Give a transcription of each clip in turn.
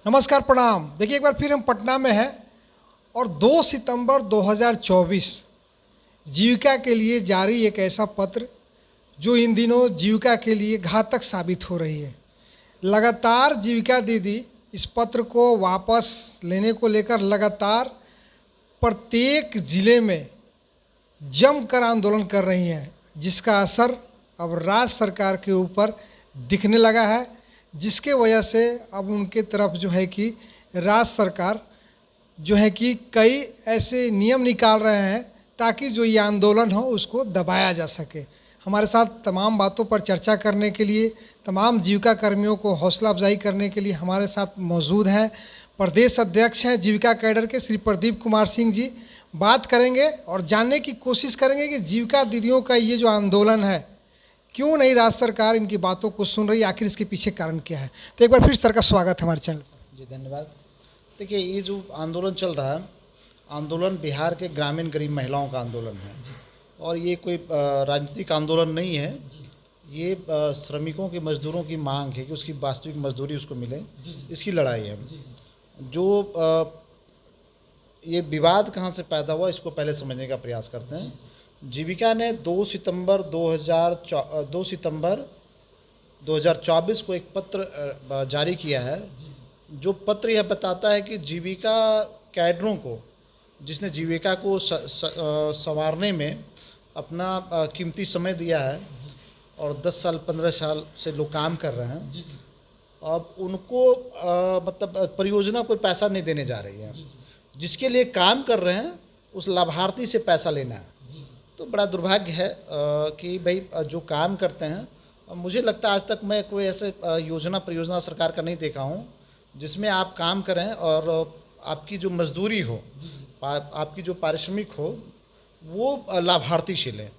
नमस्कार, प्रणाम। देखिए, एक बार फिर हम पटना में हैं और 2 सितंबर 2024 जीविका के लिए जारी एक ऐसा पत्र जो इन दिनों जीविका के लिए घातक साबित हो रही है। लगातार जीविका दीदी इस पत्र को वापस लेने को लेकर लगातार प्रत्येक ज़िले में जमकर आंदोलन कर रही हैं, जिसका असर अब राज्य सरकार के ऊपर दिखने लगा है, जिसके वजह से अब उनके तरफ जो है कि राज्य सरकार जो है कि कई ऐसे नियम निकाल रहे हैं ताकि जो ये आंदोलन हो उसको दबाया जा सके। हमारे साथ तमाम बातों पर चर्चा करने के लिए, तमाम जीविका कर्मियों को हौसला अफजाई करने के लिए हमारे साथ मौजूद हैं प्रदेश अध्यक्ष हैं जीविका कैडर के श्री प्रदीप कुमार सिंह जी। बात करेंगे और जानने की कोशिश करेंगे कि जीविका दीदियों का ये जो आंदोलन है, क्यों नहीं राज्य सरकार इनकी बातों को सुन रही, आखिर इसके पीछे कारण क्या है। तो एक बार फिर सर का स्वागत है हमारे चैनल पर। जी धन्यवाद। देखिए, ये जो आंदोलन चल रहा है, आंदोलन बिहार के ग्रामीण गरीब महिलाओं का आंदोलन है और ये कोई राजनीतिक आंदोलन नहीं है। ये श्रमिकों की, मजदूरों की मांग है कि उसकी वास्तविक मजदूरी उसको मिले, इसकी लड़ाई है। जो ये विवाद कहाँ से पैदा हुआ, इसको पहले समझने का प्रयास करते हैं। जीविका ने 2 सितंबर 2024 को एक पत्र जारी किया है। जो पत्र यह बताता है कि जीविका कैडरों को, जिसने जीविका को संवारने में अपना कीमती समय दिया है और 10 साल 15 साल से लोग काम कर रहे हैं, अब उनको मतलब परियोजना कोई पैसा नहीं देने जा रही है। जिसके लिए काम कर रहे हैं उस लाभार्थी से पैसा लेना है। तो बड़ा दुर्भाग्य है कि भाई जो काम करते हैं, मुझे लगता है आज तक मैं कोई ऐसे योजना परियोजना सरकार का नहीं देखा हूँ जिसमें आप काम करें और आपकी जो मजदूरी हो, आपकी जो पारिश्रमिक हो, वो लाभार्थी से लें।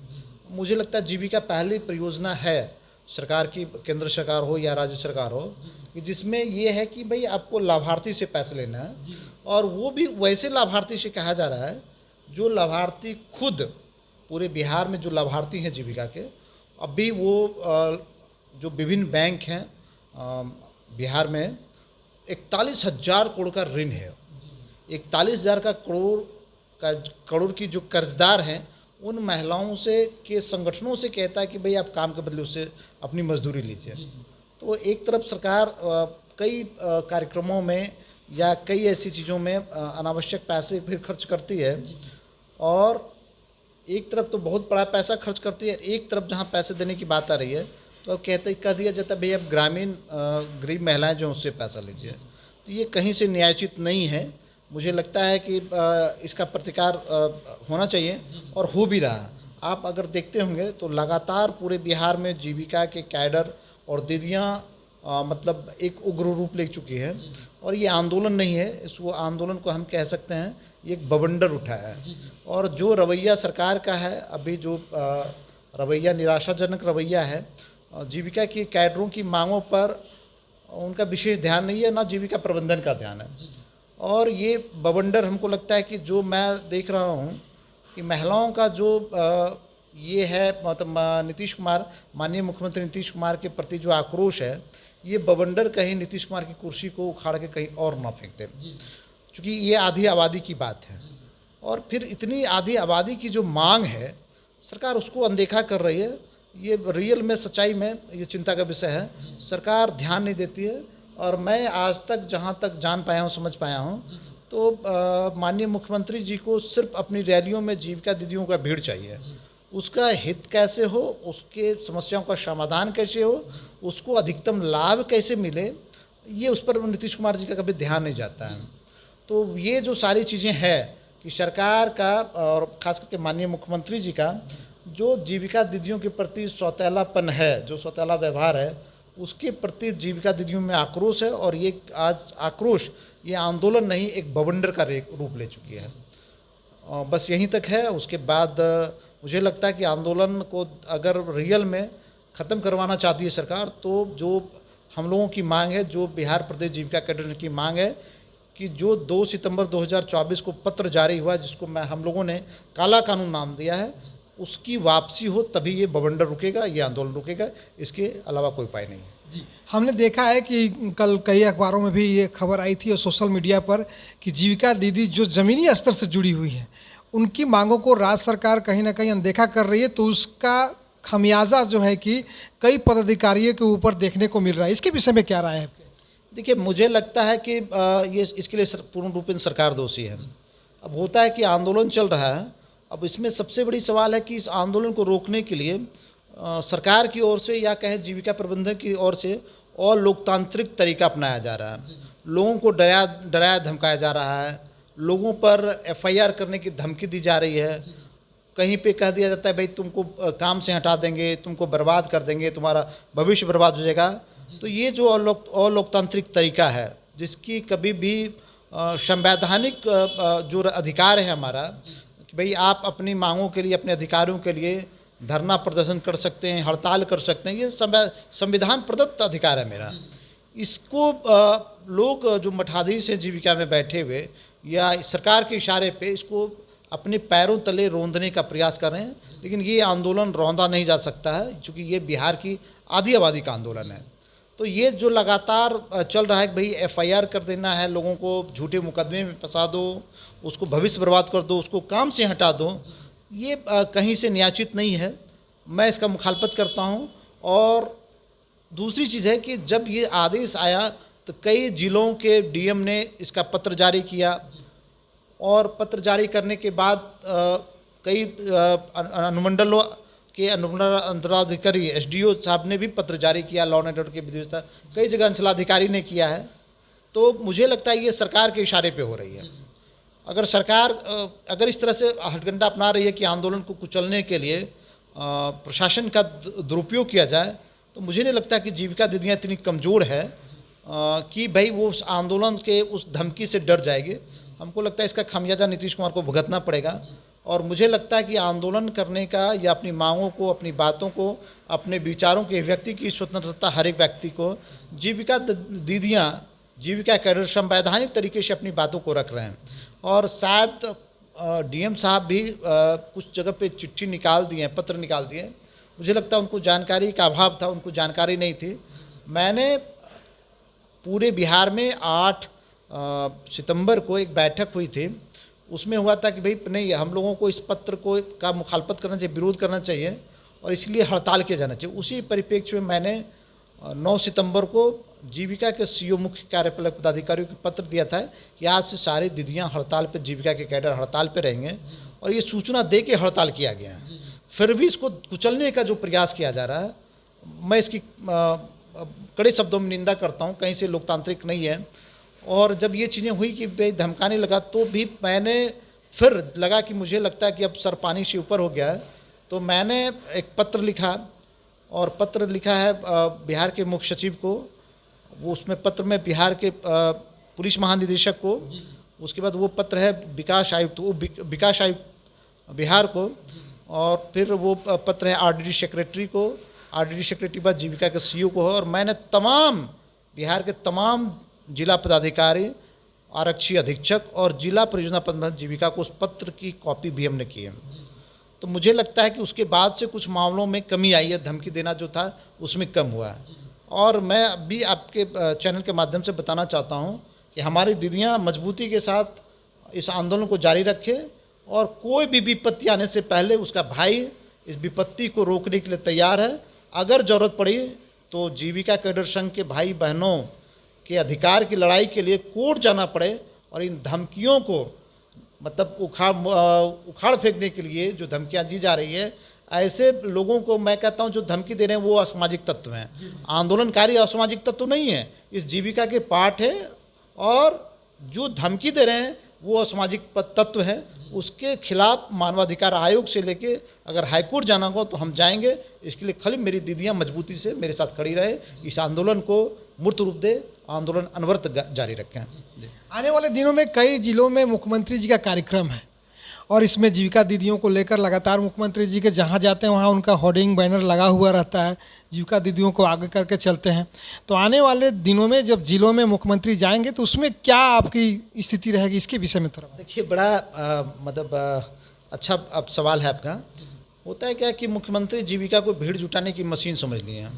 मुझे लगता है जीविका पहली परियोजना है सरकार की, केंद्र सरकार हो या राज्य सरकार हो, कि जिसमें ये है कि भाई आपको लाभार्थी से पैसे लेना है, और वो भी वैसे लाभार्थी से कहा जा रहा है जो लाभार्थी खुद, पूरे बिहार में जो लाभार्थी हैं जीविका के, अभी वो जो विभिन्न बैंक हैं बिहार में 41,000 करोड़ का ऋण है। 41,000 करोड़ की जो कर्जदार हैं, उन महिलाओं से के संगठनों से कहता है कि भाई आप काम के बदले उससे अपनी मजदूरी लीजिए। तो एक तरफ सरकार कई कार्यक्रमों में या कई ऐसी चीज़ों में अनावश्यक पैसे फिर खर्च करती है, और एक तरफ तो बहुत बड़ा पैसा खर्च करती है, एक तरफ जहाँ पैसे देने की बात आ रही है तो अब कह दिया जाता है भाई अब ग्रामीण गरीब महिलाएं जो उससे पैसा लीजिए। तो ये कहीं से न्यायोचित नहीं है। मुझे लगता है कि इसका प्रतिकार होना चाहिए और हो भी रहा है। आप अगर देखते होंगे तो लगातार पूरे बिहार में जीविका के कैडर और दीदियाँ मतलब एक उग्र रूप ले चुकी है। और ये आंदोलन नहीं है, इसको आंदोलन को हम कह सकते हैं ये एक बवंडर उठाया है। और जो रवैया सरकार का है, अभी जो रवैया निराशाजनक रवैया है, जीविका की कैडरों की मांगों पर उनका विशेष ध्यान नहीं है, ना जीविका प्रबंधन का ध्यान है। और ये बवंडर हमको लगता है कि जो मैं देख रहा हूँ कि महिलाओं का जो ये है, मतलब नीतीश कुमार, माननीय मुख्यमंत्री नीतीश कुमार के प्रति जो आक्रोश है, ये बवंडर कहीं नीतीश कुमार की कुर्सी को उखाड़ के कहीं और ना फेंक दे, क्योंकि ये आधी आबादी की बात है। और फिर इतनी आधी आबादी की जो मांग है, सरकार उसको अनदेखा कर रही है। ये रियल में, सच्चाई में ये चिंता का विषय है। सरकार ध्यान नहीं देती है। और मैं आज तक जहाँ तक जान पाया हूँ, समझ पाया हूँ, तो माननीय मुख्यमंत्री जी को सिर्फ अपनी रैलियों में जीविका दीदियों का भीड़ चाहिए। उसका हित कैसे हो, उसके समस्याओं का समाधान कैसे हो, उसको अधिकतम लाभ कैसे मिले, ये उस पर नीतीश कुमार जी का कभी ध्यान नहीं जाता है। तो ये जो सारी चीज़ें हैं कि सरकार का और ख़ास करके माननीय मुख्यमंत्री जी का जो जीविका दीदियों के प्रति सौतेलापन है, जो सौतेला व्यवहार है, उसके प्रति जीविका दीदियों में आक्रोश है। और ये आज आक्रोश, ये आंदोलन नहीं, एक बवंडर का रूप ले चुकी है। बस यहीं तक है। उसके बाद मुझे लगता है कि आंदोलन को अगर रियल में ख़त्म करवाना चाहती है सरकार, तो जो हम लोगों की मांग है, जो बिहार प्रदेश जीविका कैडर की मांग है कि जो 2 सितंबर 2024 को पत्र जारी हुआ, जिसको हम लोगों ने काला कानून नाम दिया है, उसकी वापसी हो, तभी ये बवंडर रुकेगा, ये आंदोलन रुकेगा। इसके अलावा कोई उपाय नहीं है। जी, हमने देखा है कि कल कई अखबारों में भी ये खबर आई थी और सोशल मीडिया पर कि जीविका दीदी जो ज़मीनी स्तर से जुड़ी हुई हैं, उनकी मांगों को राज्य सरकार कहीं न कहीं अनदेखा कर रही है, तो उसका खमियाजा जो है कि कई पदाधिकारियों के ऊपर देखने को मिल रहा है। इसके विषय में क्या राय है आपकी? देखिए, मुझे लगता है कि ये इसके लिए पूर्ण रूप से सरकार दोषी है। अब होता है कि आंदोलन चल रहा है, अब इसमें सबसे बड़ी सवाल है कि इस आंदोलन को रोकने के लिए सरकार की ओर से या कहें जीविका प्रबंधन की ओर से और लोकतांत्रिक तरीका अपनाया जा रहा है। लोगों को डराया धमकाया जा रहा है, लोगों पर एफआईआर करने की धमकी दी जा रही है, कहीं पे कह दिया जाता है भाई तुमको काम से हटा देंगे, तुमको बर्बाद कर देंगे, तुम्हारा भविष्य बर्बाद हो जाएगा। तो ये जो अलोकतांत्रिक तरीका है, जिसकी कभी भी संवैधानिक जो अधिकार है हमारा कि भाई आप अपनी मांगों के लिए, अपने अधिकारों के लिए धरना प्रदर्शन कर सकते हैं, हड़ताल कर सकते हैं, ये संविधान प्रदत्त अधिकार है मेरा। इसको लोग जो मठाधीश हैं जीविका में बैठे हुए या सरकार के इशारे पे इसको अपने पैरों तले रौंदने का प्रयास कर रहे हैं, लेकिन ये आंदोलन रौंदा नहीं जा सकता है क्योंकि ये बिहार की आधी आबादी का आंदोलन है। तो ये जो लगातार चल रहा है कि भाई एफआईआर कर देना है, लोगों को झूठे मुकदमे में फंसा दो, उसको भविष्य बर्बाद कर दो, उसको काम से हटा दो, ये कहीं से न्यायोचित नहीं है। मैं इसका मुखालफत करता हूँ। और दूसरी चीज़ है कि जब ये आदेश आया तो कई ज़िलों के डीएम ने इसका पत्र जारी किया और पत्र जारी करने के बाद कई अनुमंडलों के अंचलाधिकारी एसडीओ साहब ने भी पत्र जारी किया, लॉ एंड ऑर्डर की व्यवस्था कई जगह अंचलाधिकारी ने किया है। तो मुझे लगता है ये सरकार के इशारे पे हो रही है। अगर सरकार अगर इस तरह से हथकंडा अपना रही है कि आंदोलन को कुचलने के लिए प्रशासन का दुरुपयोग किया जाए, तो मुझे नहीं लगता कि जीविका दीदियाँ इतनी कमज़ोर है कि भाई वो उस आंदोलन के उस धमकी से डर जाएगी। हमको लगता है इसका खामियाजा नीतीश कुमार को भुगतना पड़ेगा। और मुझे लगता है कि आंदोलन करने का या अपनी मांगों को, अपनी बातों को, अपने विचारों के व्यक्ति की स्वतंत्रता हर एक व्यक्ति को, जीविका दीदियाँ, जीविका कैडर संवैधानिक तरीके से अपनी बातों को रख रहे हैं। और शायद डीएम साहब भी कुछ जगह पे चिट्ठी निकाल दिए हैं, पत्र निकाल दिए। मुझे लगता है उनको जानकारी का अभाव था, उनको जानकारी नहीं थी। मैंने पूरे बिहार में 8 सितंबर को एक बैठक हुई थी, उसमें हुआ था कि भाई नहीं, हम लोगों को इस पत्र को का मुखालफत करना चाहिए, विरोध करना चाहिए और इसलिए हड़ताल किया जाना चाहिए। उसी परिप्रेक्ष्य में मैंने 9 सितंबर को जीविका के सीईओ मुख्य कार्यपालक पदाधिकारियों को पत्र दिया था कि आज से सारी दीदियां हड़ताल पर, जीविका के कैडर हड़ताल पर रहेंगे और ये सूचना दे के हड़ताल किया गया है। फिर भी इसको कुचलने का जो प्रयास किया जा रहा है, मैं इसकी कड़े शब्दों में निंदा करता हूँ। कहीं से लोकतांत्रिक नहीं है। और जब ये चीज़ें हुई कि भाई धमकाने लगा, तो भी मैंने फिर लगा कि मुझे लगता है कि अब सर पानी से ऊपर हो गया है, तो मैंने एक पत्र लिखा और पत्र लिखा है बिहार के मुख्य सचिव को। वो उसमें पत्र में बिहार के पुलिस महानिदेशक को, उसके बाद वो पत्र है विकास आयुक्त बिहार को, और फिर वो पत्र है आरडीडी सेक्रेटरी को, आरडीडी सेक्रेटरी बाद जीविका के सीईओ को है। और मैंने तमाम बिहार के तमाम जिला पदाधिकारी, आरक्षी अधीक्षक और जिला परियोजना प्रबंधक जीविका को उस पत्र की कॉपी भी हमने की है। तो मुझे लगता है कि उसके बाद से कुछ मामलों में कमी आई है, धमकी देना जो था उसमें कम हुआ है। और मैं अभी आपके चैनल के माध्यम से बताना चाहता हूं कि हमारी दीदियां मजबूती के साथ इस आंदोलन को जारी रखें और कोई भी विपत्ति आने से पहले उसका भाई इस विपत्ति को रोकने के लिए तैयार है। अगर ज़रूरत पड़ी तो जीविका कैडर संघ के भाई बहनों के अधिकार की लड़ाई के लिए कोर्ट जाना पड़े और इन धमकियों को मतलब उखाड़ फेंकने के लिए जो धमकियां दी जा रही है, ऐसे लोगों को मैं कहता हूं जो धमकी दे रहे हैं वो असामाजिक तत्व हैं। आंदोलनकारी असामाजिक तत्व नहीं है, इस जीविका के पार्ट है। और जो धमकी दे रहे हैं वो असामाजिक तत्व है। उसके खिलाफ मानवाधिकार आयोग से लेके अगर हाईकोर्ट जाना हो तो हम जाएंगे। इसके लिए खाली मेरी दीदियां मजबूती से मेरे साथ खड़ी रहे, इस आंदोलन को मूर्त रूप दे, आंदोलन अनवरत जारी रखें। आने वाले दिनों में कई जिलों में मुख्यमंत्री जी का कार्यक्रम है और इसमें जीविका दीदियों को लेकर लगातार मुख्यमंत्री जी के जहाँ जाते हैं वहाँ उनका होर्डिंग बैनर लगा हुआ रहता है, जीविका दीदियों को आगे करके चलते हैं। तो आने वाले दिनों में जब जिलों में मुख्यमंत्री जाएंगे तो उसमें क्या आपकी स्थिति रहेगी, इसके विषय में थोड़ा देखिए। बड़ा अच्छा अब सवाल है आपका। होता है क्या कि मुख्यमंत्री जीविका को भीड़ जुटाने की मशीन समझ लिए हैं।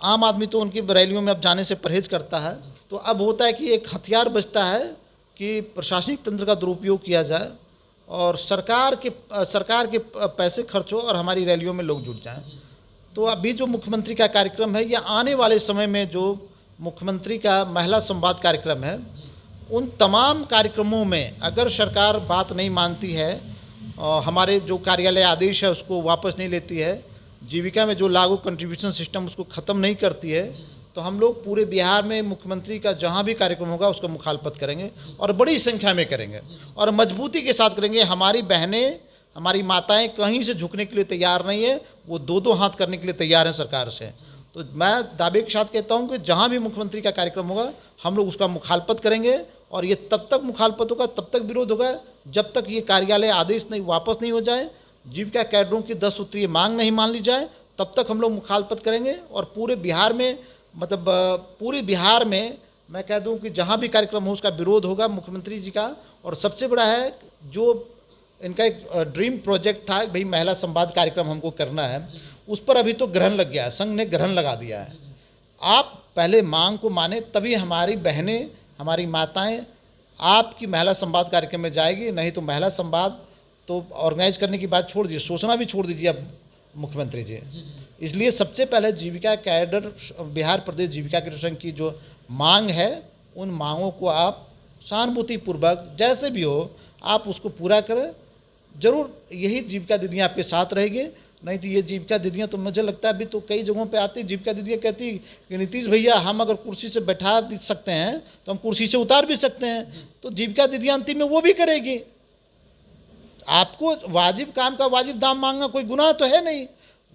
आम आदमी तो उनकी रैलियों में अब जाने से परहेज़ करता है। तो अब होता है कि एक हथियार बचता है कि प्रशासनिक तंत्र का दुरुपयोग किया जाए और सरकार के पैसे खर्च हो और हमारी रैलियों में लोग जुट जाएं। तो अभी जो मुख्यमंत्री का कार्यक्रम है या आने वाले समय में जो मुख्यमंत्री का महिला संवाद कार्यक्रम है, उन तमाम कार्यक्रमों में अगर सरकार बात नहीं मानती है, हमारे जो कार्यालय आदेश है उसको वापस नहीं लेती है, जीविका में जो लागू कंट्रीब्यूशन सिस्टम उसको ख़त्म नहीं करती है, तो हम लोग पूरे बिहार में मुख्यमंत्री का जहाँ भी कार्यक्रम होगा उसका मुखालफत करेंगे और बड़ी संख्या में करेंगे और मजबूती के साथ करेंगे। हमारी बहनें, हमारी माताएं कहीं से झुकने के लिए तैयार नहीं है, वो दो दो हाथ करने के लिए तैयार हैं सरकार से। तो मैं दावे के साथ कहता हूं कि जहां भी मुख्यमंत्री का कार्यक्रम होगा हम लोग उसका मुखालफत करेंगे और ये तब तक मुखालफत होगा, तब तक विरोध होगा जब तक ये कार्यालय आदेश नहीं वापस नहीं हो जाए, जीविका कैडरों की 10 सूत्रीय मांग नहीं मान ली जाए, तब तक हम लोग मुखालफत करेंगे। और पूरे बिहार में, मतलब पूरे बिहार में मैं कह दूं कि जहां भी कार्यक्रम हो उसका विरोध होगा मुख्यमंत्री जी का। और सबसे बड़ा है जो इनका एक ड्रीम प्रोजेक्ट था, भाई महिला संवाद कार्यक्रम हमको करना है, उस पर अभी तो ग्रहण लग गया है, संघ ने ग्रहण लगा दिया है। आप पहले मांग को माने तभी हमारी बहनें, हमारी माताएं आपकी महिला संवाद कार्यक्रम में जाएगी, नहीं तो महिला संवाद तो ऑर्गेनाइज करने की बात छोड़ दीजिए, सोचना भी छोड़ दीजिए अब मुख्यमंत्री जी। इसलिए सबसे पहले जीविका कैडर, बिहार प्रदेश जीविका कैडर संघ की जो मांग है, उन मांगों को आप सहानुभूतिपूर्वक जैसे भी हो आप उसको पूरा करें। जरूर यही जीविका दीदियाँ आपके साथ रहेगी, नहीं तो ये जीविका दीदियाँ तो मुझे लगता है अभी तो कई जगहों पे आती जीविका दीदियाँ कहती कि नीतीश भैया हम अगर कुर्सी से बैठा सकते हैं तो हम कुर्सी से उतार भी सकते हैं। तो जीविका दीदियाँ अंतिम में वो भी करेगी। आपको वाजिब काम का वाजिब दाम मांगना कोई गुनाह तो है नहीं,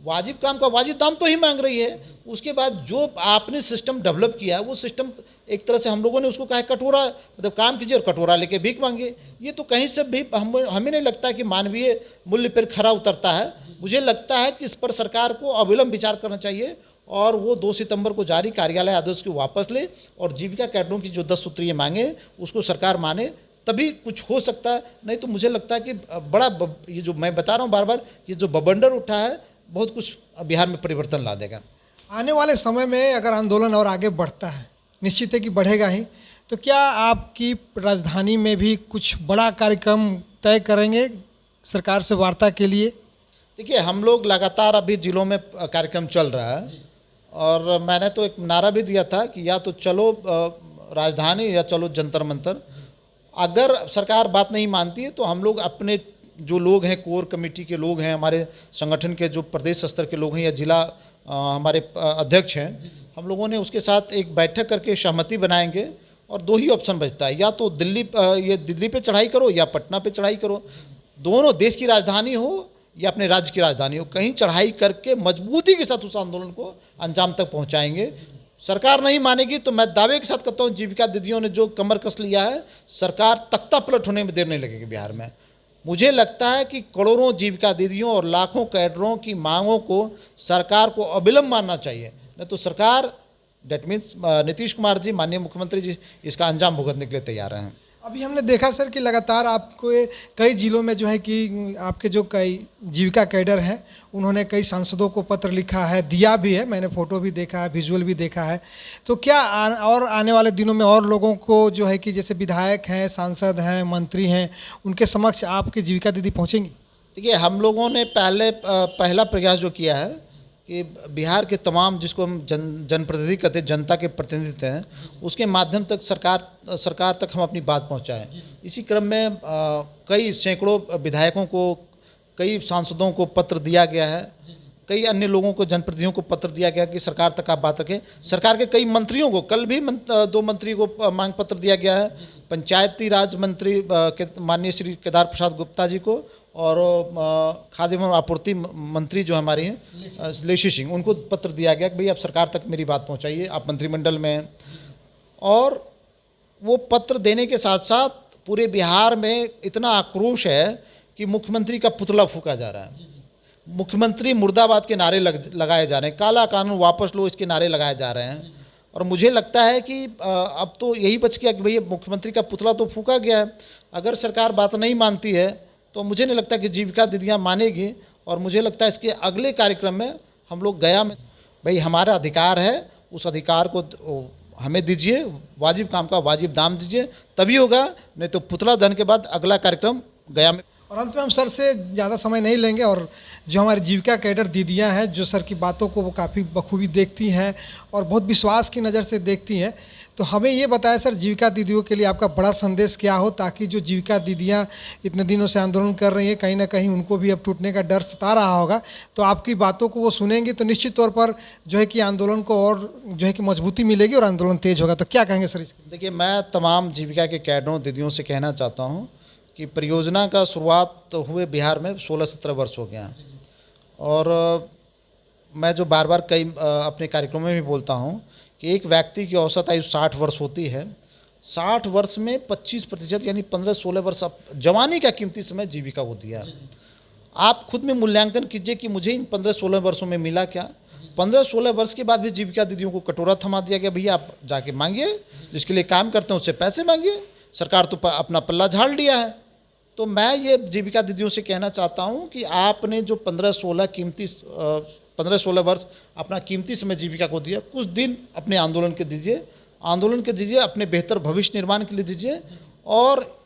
वाजिब काम का वाजिब दाम तो ही मांग रही है। उसके बाद जो आपने सिस्टम डेवलप किया वो सिस्टम एक तरह से हम लोगों ने उसको कहा कटोरा, मतलब काम कीजिए और कटोरा लेके भीख मांगिए। ये तो कहीं से भी हमें नहीं लगता कि मानवीय मूल्य पर खरा उतरता है। मुझे लगता है कि इस पर सरकार को अविलंब विचार करना चाहिए और वो 2 सितंबर को जारी कार्यालय आदेश को वापस ले और जीविका कैडरों की जो 10 सूत्रीय मांगे उसको सरकार माने, तभी कुछ हो सकता है। नहीं तो मुझे लगता है कि ये जो मैं बता रहा हूँ बार बार, ये जो बवंडर उठा है बहुत कुछ बिहार में परिवर्तन ला देगा। आने वाले समय में अगर आंदोलन और आगे बढ़ता है, निश्चित है कि बढ़ेगा ही, तो क्या आपकी राजधानी में भी कुछ बड़ा कार्यक्रम तय करेंगे सरकार से वार्ता के लिए? देखिए, हम लोग लगातार अभी जिलों में कार्यक्रम चल रहा है और मैंने तो एक नारा भी दिया था कि या तो चलो राजधानी या चलो जंतर मंतर। अगर सरकार बात नहीं मानती है तो हम लोग अपने जो लोग हैं, कोर कमेटी के लोग हैं, हमारे संगठन के जो प्रदेश स्तर के लोग हैं या जिला हमारे अध्यक्ष हैं, हम लोगों ने उसके साथ एक बैठक करके सहमति बनाएंगे और 2 ही ऑप्शन बचता है, या तो दिल्ली पे चढ़ाई करो या पटना पे चढ़ाई करो। दोनों देश की राजधानी हो या अपने राज्य की राजधानी हो, कहीं चढ़ाई करके मजबूती के साथ उस आंदोलन को अंजाम तक पहुँचाएंगे। सरकार नहीं मानेगी तो मैं दावे के साथ कहता हूँ जीविका दीदियों ने जो कमर कस लिया है, सरकार तख्ता पलट होने में देर नहीं लगेगी बिहार में। मुझे लगता है कि करोड़ों जीविका दीदियों और लाखों कैडरों की मांगों को सरकार को अविलंब मानना चाहिए, नहीं तो सरकार डेट मीन्स नीतीश कुमार जी, माननीय मुख्यमंत्री जी, इसका अंजाम भुगतने के लिए तैयार हैं। अभी हमने देखा सर कि लगातार आपको कई जिलों में जो है कि आपके जो कई जीविका कैडर हैं उन्होंने कई सांसदों को पत्र लिखा है, दिया भी है, मैंने फ़ोटो भी देखा है, विजुअल भी देखा है। तो क्या और आने वाले दिनों में और लोगों को जो है कि जैसे विधायक हैं, सांसद हैं, मंत्री हैं, उनके समक्ष आपकी जीविका दीदी पहुँचेंगी? देखिए, हम लोगों ने पहला प्रयास जो किया है कि बिहार के तमाम, जिसको हम जनप्रतिनिधि कहते हैं, जनता के प्रतिनिधित्व हैं, उसके माध्यम तक सरकार तक हम अपनी बात पहुंचाएं। इसी क्रम में कई सैकड़ों विधायकों को, कई सांसदों को पत्र दिया गया है, कई अन्य लोगों को, जनप्रतिनिधियों को पत्र दिया गया कि सरकार तक आप बात रखें। सरकार के कई मंत्रियों को, कल भी 2 मंत्री को मांग पत्र दिया गया है, पंचायती राज मंत्री माननीय श्री केदार प्रसाद गुप्ता जी को और खाद्य एवं आपूर्ति मंत्री जो हमारी हैं लेशी सिंह, उनको पत्र दिया गया कि भाई आप सरकार तक मेरी बात पहुंचाइए, आप मंत्रिमंडल में हैं। और वो पत्र देने के साथ साथ पूरे बिहार में इतना आक्रोश है कि मुख्यमंत्री का पुतला फूंका जा रहा है, मुख्यमंत्री मुर्दाबाद के नारे लगाए जा रहे हैं, काला कानून वापस लो, इसके नारे लगाए जा रहे हैं। और मुझे लगता है कि अब तो यही बच गया कि भैया मुख्यमंत्री का पुतला तो फूंका गया है। अगर सरकार बात नहीं मानती है तो मुझे नहीं लगता कि जीविका दीदियाँ मानेगी। और मुझे लगता है इसके अगले कार्यक्रम में हम लोग गया में भाई हमारा अधिकार है, उस अधिकार को हमें दीजिए, वाजिब काम का वाजिब दाम दीजिए, तभी होगा, नहीं तो पुतला दहन के बाद अगला कार्यक्रम गया में। और अंत में हम सर से ज़्यादा समय नहीं लेंगे, और जो हमारी जीविका कैडर दीदियाँ हैं जो सर की बातों को वो काफ़ी बखूबी देखती हैं और बहुत विश्वास की नज़र से देखती हैं, तो हमें ये बताया सर जीविका दीदियों के लिए आपका बड़ा संदेश क्या हो, ताकि जो जीविका दीदियाँ इतने दिनों से आंदोलन कर रही हैं, कहीं ना कहीं उनको भी अब टूटने का डर सता रहा होगा, तो आपकी बातों को वो सुनेंगे तो निश्चित तौर पर जो है कि आंदोलन को और जो है कि मजबूती मिलेगी और आंदोलन तेज होगा। तो क्या कहेंगे सर इसके? देखिए, मैं तमाम जीविका के कैडरों दीदियों से कहना चाहता हूँ कि परियोजना का शुरुआत हुए बिहार में 16-17 वर्ष हो गया हैं, और मैं जो बार बार कई अपने कार्यक्रमों में भी बोलता हूँ कि एक व्यक्ति की औसत आयु 60 वर्ष होती है। 60 वर्ष में 25% यानी 15-16 वर्ष जवानी का कीमती समय जीविका को दिया। आप खुद में मूल्यांकन कीजिए कि मुझे इन 15-16 वर्षों में मिला क्या। 15-16 वर्ष के बाद भी जीविका दीदियों को कटोरा थमा दिया गया, भैया आप जाके मांगिए, जिसके लिए काम करते हैं उससे पैसे मांगिए, सरकार तो अपना पल्ला झाड़ लिया है। तो मैं ये जीविका दीदियों से कहना चाहता हूँ कि आपने जो 15-16 वर्ष अपना कीमती समय जीविका को दिया, कुछ दिन अपने आंदोलन के दीजिए, अपने बेहतर भविष्य निर्माण के लिए दीजिए, और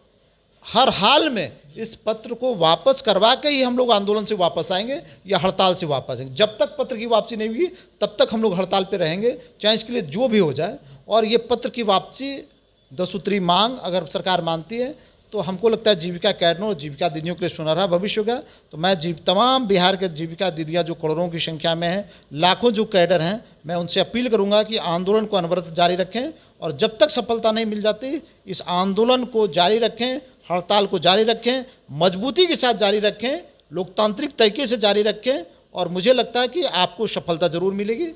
हर हाल में इस पत्र को वापस करवा के ही हम लोग आंदोलन से वापस आएंगे या हड़ताल से वापस आएंगे। जब तक पत्र की वापसी नहीं होगी तब तक हम लोग हड़ताल पे रहेंगे, चाहे इसके लिए जो भी हो जाए। और ये पत्र की वापसी 10 सूत्री मांग अगर सरकार मानती है तो हमको लगता है जीविका कैडरों और जीविका दीदियों के लिए सुनहरा भविष्य होगा। तो मैं तमाम बिहार के जीविका दीदियाँ जो करोड़ों की संख्या में हैं, लाखों जो कैडर हैं, मैं उनसे अपील करूंगा कि आंदोलन को अनवरत जारी रखें, और जब तक सफलता नहीं मिल जाती इस आंदोलन को जारी रखें, हड़ताल को जारी रखें, मजबूती के साथ जारी रखें, लोकतांत्रिक तरीके से जारी रखें, और मुझे लगता है कि आपको सफलता ज़रूर मिलेगी।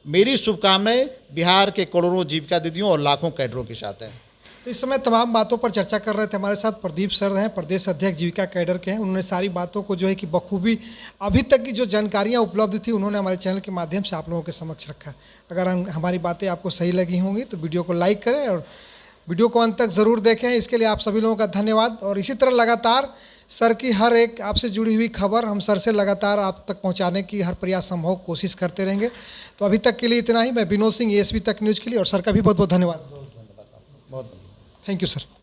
मेरी शुभकामनाएं बिहार के करोड़ों जीविका दीदियों और लाखों कैडरों के साथ हैं। तो इस समय तमाम बातों पर चर्चा कर रहे थे हमारे साथ प्रदीप सर हैं, प्रदेश अध्यक्ष जीविका कैडर के हैं। उन्होंने सारी बातों को जो है कि बखूबी अभी तक की जो जानकारियां उपलब्ध थी उन्होंने हमारे चैनल के माध्यम से आप लोगों के समक्ष रखा। अगर हमारी बातें आपको सही लगी होंगी तो वीडियो को लाइक करें और वीडियो को अंत तक ज़रूर देखें। इसके लिए आप सभी लोगों का धन्यवाद। और इसी तरह लगातार सर की हर एक आपसे जुड़ी हुई खबर हम सर से लगातार आप तक पहुँचाने की हर प्रयास संभव कोशिश करते रहेंगे। तो अभी तक के लिए इतना ही। मैं विनोद सिंह, ASB तक न्यूज़ के लिए, और सर का भी बहुत बहुत धन्यवाद। बहुत थैंक यू सर।